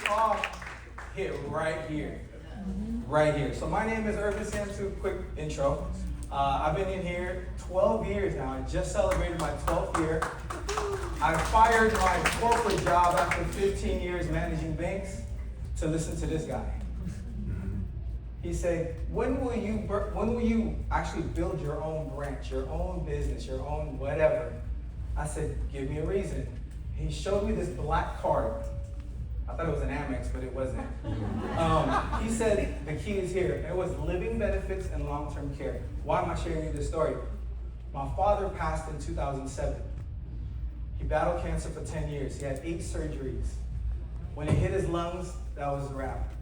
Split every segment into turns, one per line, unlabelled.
talk, hit right here. Right here. So my name is Syamsu. Quick intro. I've been in here 12 years now. I just celebrated my 12th year. I fired my corporate job after 15 years managing banks to listen to this guy. He said, when will you actually build your own branch, your own business, your own whatever? I said, give me a reason. He showed me this black card. I thought it was an Amex, but it wasn't. He said, the key is here. It was living benefits and long-term care. Why am I sharing you this story? My father passed in 2007. He battled cancer for 10 years. He had 8 surgeries. When it hit his lungs, that was a wrap.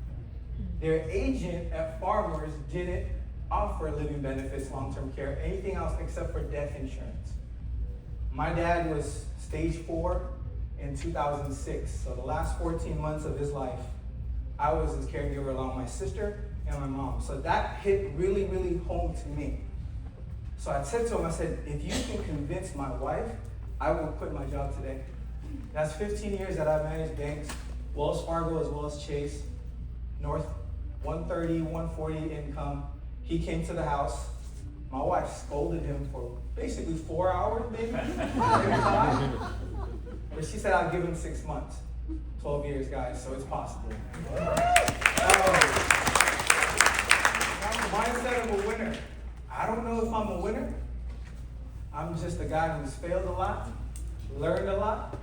Their agent at Farmers didn't offer living benefits, long-term care, anything else except for death insurance. My dad was stage 4 in 2006. So the last 14 months of his life, I was his caregiver along with my sister and my mom. So that hit really, really home to me. So I said to him, I said, if you can convince my wife, I will quit my job today. That's 15 years that I've managed banks, Wells Fargo as well as Chase, North 130, 140 income. He came to the house. My wife scolded him for basically 4 hours, maybe 5. But she said I'll give him 6 months. 12 years, guys, so it's possible. Mindset of a winner. I don't know if I'm a winner. I'm just a guy who's failed a lot, learned a lot,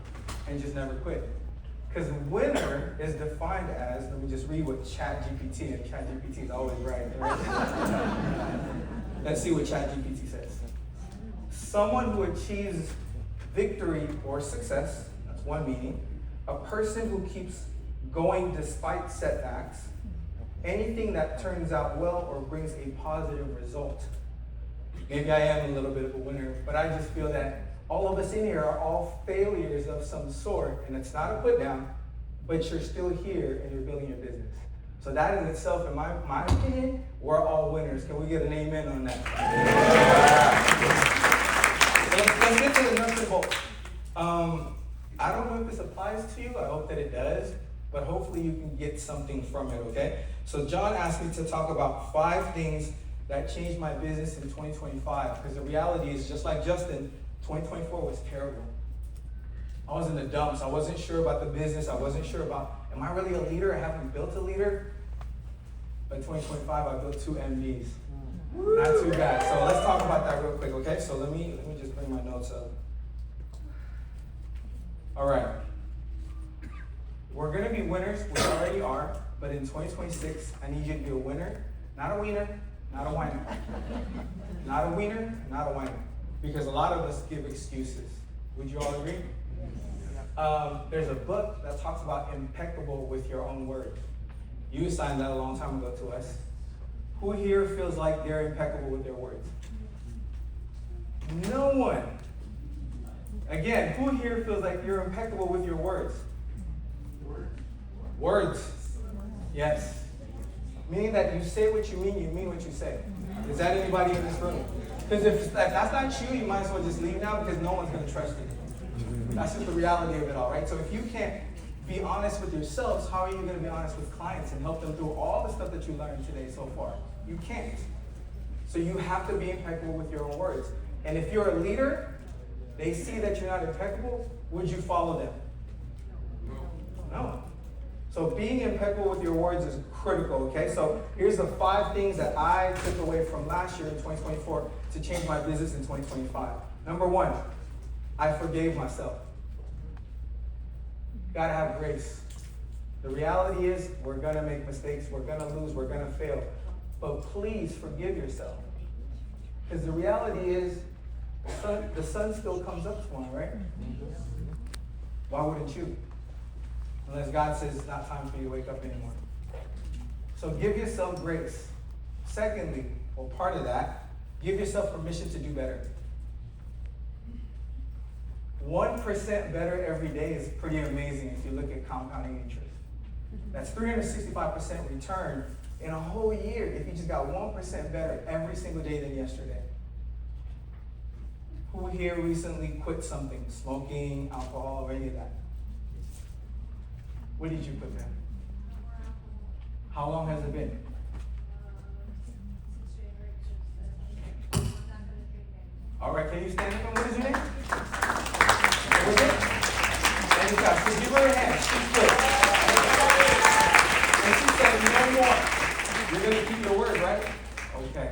and just never quit. Because winner is defined as, let me just read what ChatGPT, and ChatGPT is always right? Let's see what ChatGPT says. Someone who achieves victory or success, that's one meaning. A person who keeps going despite setbacks. Anything that turns out well or brings a positive result. Maybe I am a little bit of a winner, but I just feel that all of us in here are all failures of some sort, and it's not a put down, but you're still here and you're building your business. So that in itself, in my opinion, we're all winners. Can we get an amen on that? Let's get to the nuts and bolts. I don't know if this applies to you. I hope that it does, but hopefully you can get something from it, okay? So John asked me to talk about 5 things that changed my business in 2025, because the reality is, just like Justin, 2024 was terrible. I was in the dumps. I wasn't sure about the business. I wasn't sure about, am I really a leader? I haven't built a leader. But in 2025, I built 2 MDs. Not too bad. So let's talk about that real quick, okay? So let me just bring my notes up. All right. We're going to be winners. We already are. But in 2026, I need you to be a winner, not a wiener, not a whiner. Not a wiener, not a whiner. Because a lot of us give excuses. Would you all agree? There's a book that talks about impeccable with your own words. You assigned that a long time ago to us. Who here feels like they're impeccable with their words? No one. Again, who here feels like you're impeccable with your words? Words. Yes. Meaning that you say what you mean what you say. Is that anybody in this room? Because if that's not you, you might as well just leave now, because no one's going to trust you. That's just the reality of it all, right? So if you can't be honest with yourselves, how are you going to be honest with clients and help them through all the stuff that you learned today so far? You can't. So you have to be impeccable with your own words. And if you're a leader, they see that you're not impeccable, would you follow them? No. So being impeccable with your words is critical, okay? So here's the 5 things that I took away from last year in 2024 to change my business in 2025. Number 1, I forgave myself. Gotta have grace. The reality is, we're gonna make mistakes, we're gonna lose, we're gonna fail. But please forgive yourself. Because the reality is, the sun still comes up tomorrow, right? Why wouldn't you? Unless God says it's not time for you to wake up anymore. So give yourself grace. Secondly, or part of that, give yourself permission to do better. 1% better every day is pretty amazing if you look at compounding interest. That's 365% return in a whole year if you just got 1% better every single day than yesterday. Who here recently quit something? Smoking, alcohol, or any of that? What did you put there? How long has it been? All right, can you stand up and what is your name? What was it? And you guys, so give her a hand. She's good. And she said, no more. You're going to keep your word, right? Okay.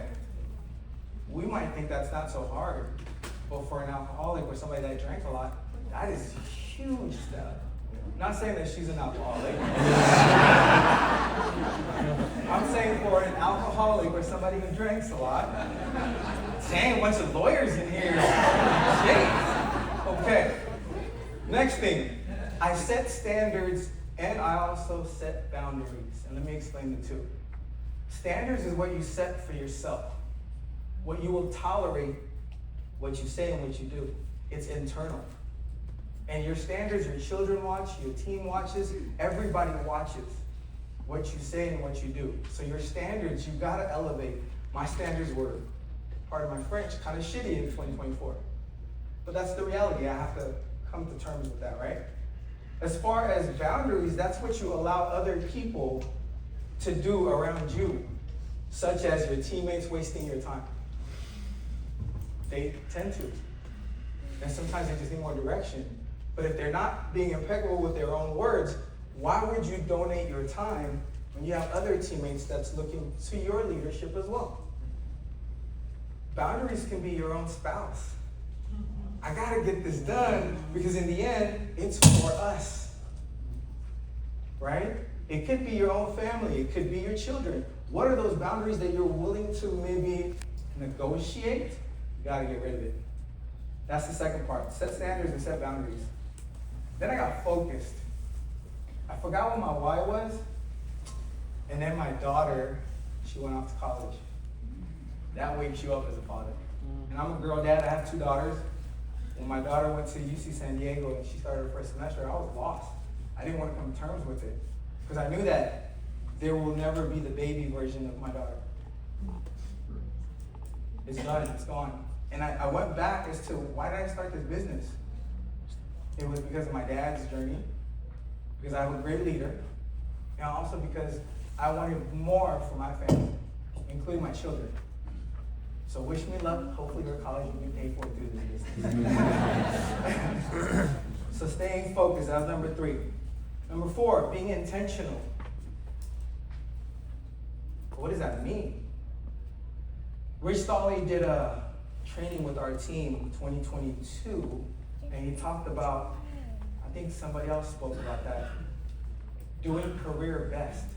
We might think that's not so hard, but for an alcoholic or somebody that drank a lot, that is a huge step. I'm not saying that she's an alcoholic. I'm saying for an alcoholic or somebody who drinks a lot. Dang, a bunch of lawyers in here. Jeez. Okay. Next thing. I set standards and I also set boundaries. And let me explain the two. Standards is what you set for yourself. What you will tolerate, what you say and what you do. It's internal. And your standards, your children watch, your team watches, everybody watches what you say and what you do. So your standards, you gotta elevate. My standards were, pardon my French, kind of shitty in 2024. But that's the reality. I have to come to terms with that, right? As far as boundaries, that's what you allow other people to do around you, such as your teammates wasting your time. They tend to. And sometimes they just need more direction. But if they're not being impeccable with their own words, why would you donate your time when you have other teammates that's looking to your leadership as well? Boundaries can be your own spouse. I gotta get this done because in the end, it's for us. Right? It could be your own family. It could be your children. What are those boundaries that you're willing to maybe negotiate? You gotta get rid of it. That's the second part. Set standards and set boundaries. Then I got focused. I forgot what my why was. And then my daughter, she went off to college. That wakes you up as a father. And I'm a girl dad. I have 2 daughters. When my daughter went to UC San Diego and she started her first semester, I was lost. I didn't want to come to terms with it. Because I knew that there will never be the baby version of my daughter. It's done. It's gone. And I went back as to why did I start this business? It was because of my dad's journey, because I was a great leader, and also because I wanted more for my family, including my children. So wish me luck. Hopefully your college will be paid for through this business. So staying focused, that was number 3. Number 4, being intentional. What does that mean? Rich Stolley did a training with our team 2022, and he talked about, I think somebody else spoke about that, doing career best.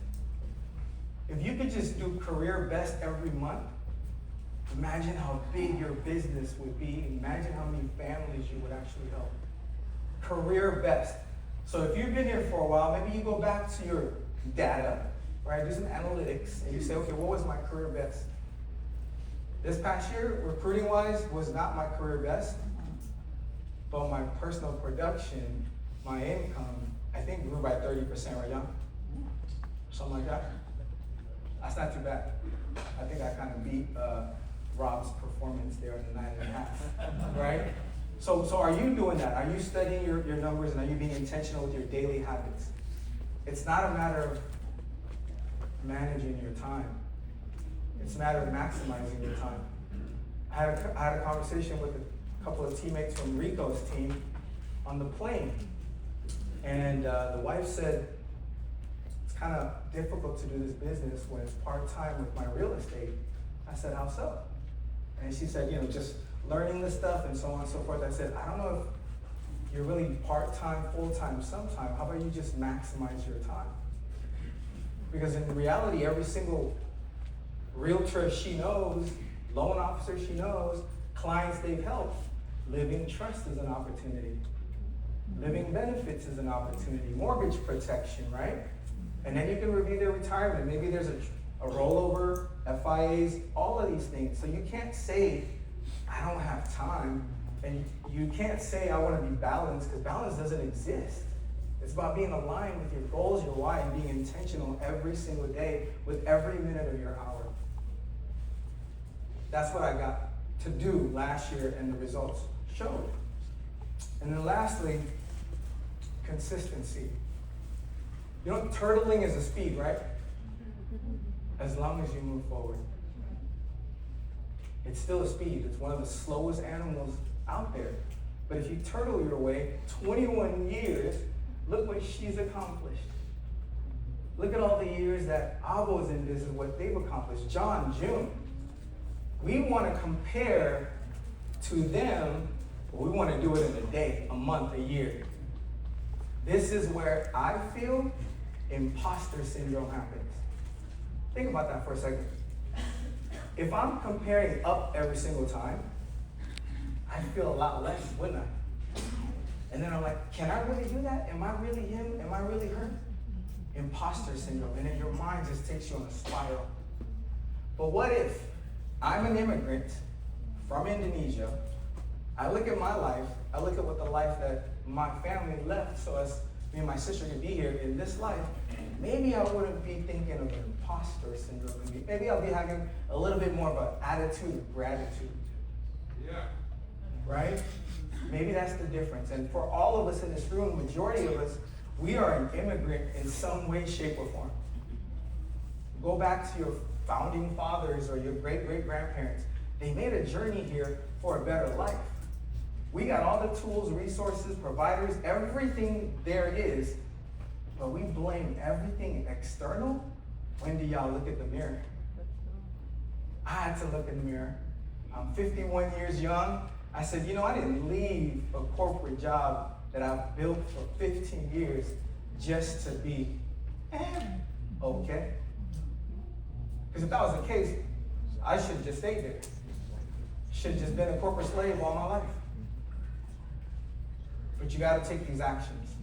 If you could just do career best every month, imagine how big your business would be. Imagine how many families you would actually help. Career best. So if you've been here for a while, maybe you go back to your data, right? Do some analytics, and you say, okay, what was my career best? This past year, recruiting-wise, was not my career best, but my personal production, my income, I think grew by 30%, right, John? Something like that. That's not too bad. I think I kind of beat Rob's performance there at the 9.5, right? So are you doing that? Are you studying your numbers and are you being intentional with your daily habits? It's not a matter of managing your time. It's a matter of maximizing your time. I had a conversation with a couple of teammates from Rico's team on the plane. And the wife said, it's kind of difficult to do this business when it's part-time with my real estate. I said, how so? And she said, just learning the stuff and so on and so forth. I said, I don't know if you're really part-time, full-time, sometime. How about you just maximize your time? Because in reality, every single realtor she knows, loan officer she knows, clients they've helped, living trust is an opportunity. Living benefits is an opportunity. Mortgage protection, right? And then you can review their retirement. Maybe there's a rollover, FIAs, all of these things. So you can't say, I don't have time. And you can't say, I want to be balanced, because balance doesn't exist. It's about being aligned with your goals, your why, and being intentional every single day with every minute of your hour. That's what I got to do last year, and the results showed. And then lastly, consistency. Turtling is a speed, right? as long as you move forward. It's still a speed. It's one of the slowest animals out there. But if you turtle your way 21 years, look what she's accomplished. Look at all the years that Avo's in business, what they've accomplished. John, June. We want to compare to them, but we want to do it in a day, a month, a year. This is where I feel imposter syndrome happens. Think about that for a second. If I'm comparing up every single time, I feel a lot less, wouldn't I? And then I'm like, can I really do that? Am I really him? Am I really her? Imposter syndrome. And then your mind just takes you on a spiral. But what if I'm an immigrant from Indonesia? I look at my life, I look at what the life that my family left so as me and my sister could be here in this life. Maybe I wouldn't be thinking of imposter syndrome. Maybe I'll be having a little bit more of an attitude of gratitude.
Yeah.
Right? Maybe that's the difference. And for all of us in this room, majority of us, we are an immigrant in some way, shape, or form. Go back to your founding fathers or your great-great-grandparents. They made a journey here for a better life. We got all the tools, resources, providers, everything there is, but we blame everything external. When do y'all look at the mirror? I had to look in the mirror. I'm 51 years young. I said, I didn't leave a corporate job that I've built for 15 years just to be okay. Because if that was the case, I should have just stayed there. Should have just been a corporate slave all my life. But you got to take these actions.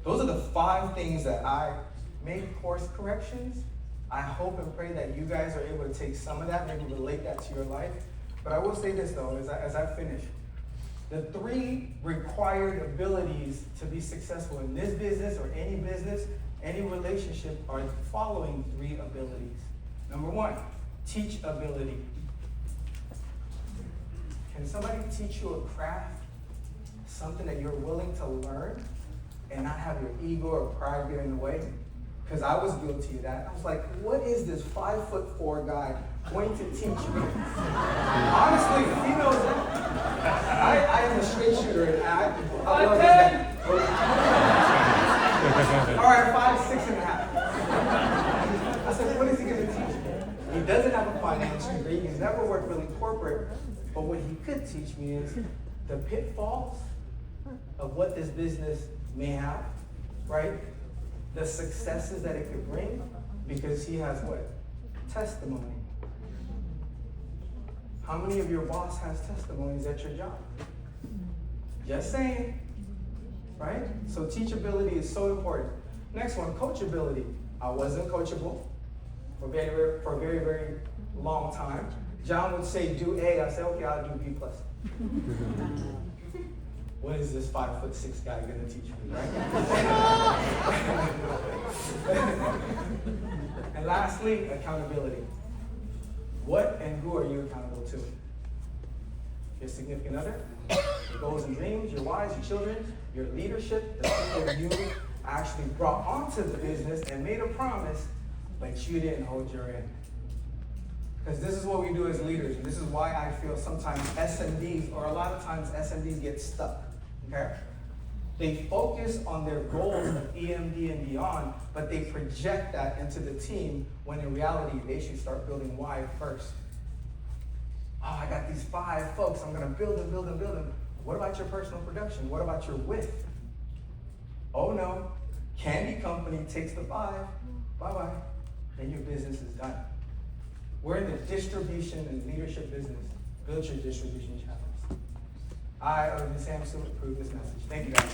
Those are the 5 things that I made course corrections. I hope and pray that you guys are able to take some of that, maybe relate that to your life. But I will say this though, as I finish. The 3 required abilities to be successful in this business or any business, any relationship are the following 3 abilities. Number 1, teachability. Can somebody teach you a craft? Something that you're willing to learn and not have your ego or pride get in the way? Because I was guilty of that. I was like, what is this 5'4" guy going to teach me? Honestly, he knows that. I am a straight shooter and I love this guy. All right, 5'6.5". I said, what is he going to teach me? He doesn't have a finance degree. He's never worked really corporate. But what he could teach me is the pitfalls of what this business may have, right? The successes that it could bring, because he has what? Testimony. How many of your boss has testimonies at your job? Just saying, right? So teachability is so important. Next one, coachability. I wasn't coachable for a very, very long time. John would say, do A. I say, okay, I'll do B+. What is this 5'6" guy going to teach me, right? And lastly, accountability. What and who are you accountable to? Your significant other, your goals and dreams, your wives, your children, your leadership, the people you actually brought onto the business and made a promise, but you didn't hold your end. Because this is what we do as leaders, and this is why I feel sometimes SMDs, or a lot of times SMDs get stuck, okay? They focus on their goals of EMD and beyond, but they project that into the team when in reality, they should start building why first. Oh, I got these 5 folks, I'm gonna build them, build them, build them. What about your personal production? What about your width? Oh no, candy company takes the 5, bye-bye, then your business is done. We're in the distribution and leadership business. Build your distribution channels. I, Syamsu, approve this message. Thank you guys.